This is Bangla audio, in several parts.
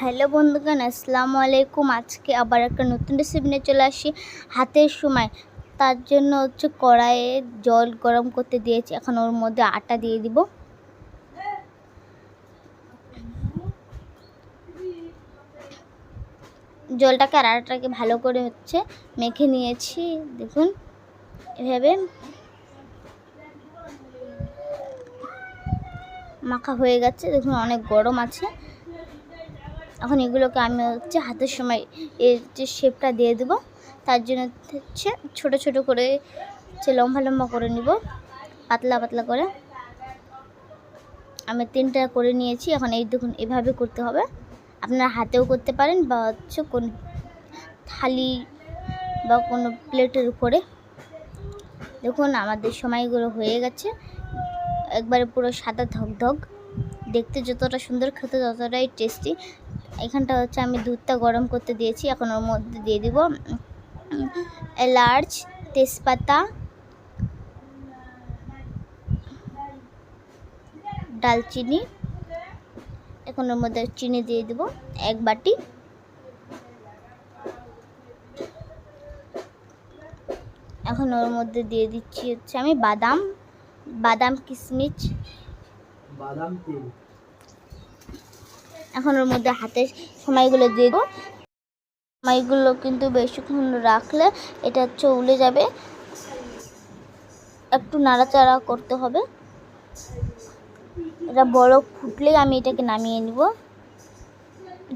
হ্যালো বন্ধুগণ, আসসালামু আলাইকুম। আজকে আবার একটা নতুন রেসিপি নিয়ে চলে আসি হাতের সময়। তার জন্য কড়াইয়ে জল গরম করতে দিয়েছি। এখন ওর মধ্যে আটা দিয়ে দিব। জলটাকে আর আটাটাকে ভালো করে মেখে নিয়েছি। দেখুন এভাবে মাখা হয়ে গেছে। দেখুন অনেক গরম আছে। এখন এগুলোকে আমি হাতের সময় এর যে শেপটা দিয়ে দেব। তার জন্য ছোট ছোট করে লম্বা লম্বা করে নিব, পাতলা পাতলা করে। আমি 3টা করে নিয়েছি। এখন এই দেখুন এভাবে করতে হবে। আপনারা হাতেও করতে পারেন বা কোন থালি বা কোনো প্লেটের উপরে। দেখুন আমাদের সময়গুলো হয়ে গেছে। একবারে পুরো সাদা ধকধক, দেখতে যতটা সুন্দর, খেতে ততটাই টেস্টি। এখানটা আমি দুধটা গরম করতে দিয়েছি। এখন ওর মধ্যে দিয়ে দিব এলাচ, তেজপাতা, ডালচিনি। এখন ওর মধ্যে চিনি দিয়ে দিব 1 বাটি। এখন ওর মধ্যে দিয়ে দিচ্ছি আমি বাদাম কিশমিশ, বাদাম তেল। এখন ওর মধ্যে হাতের সময়গুলো দিয়ে দেবো। সময়গুলো কিন্তু বেশিক্ষণ রাখলে এটা উলে যাবে। একটু নাড়াচাড়া করতে হবে। এটা বলক ফুটলেই আমি এটাকে নামিয়ে নিব।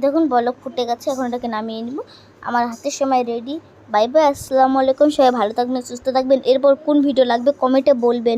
দেখুন বলক ফুটে গেছে। এখন এটাকে নামিয়ে নিব। আমার হাতের সময় রেডি। বাই বাই, আসসালামু আলাইকুম। সবাই ভালো থাকবেন, সুস্থ থাকবেন। এরপর কোন ভিডিও লাগবে কমেন্টে বলবেন।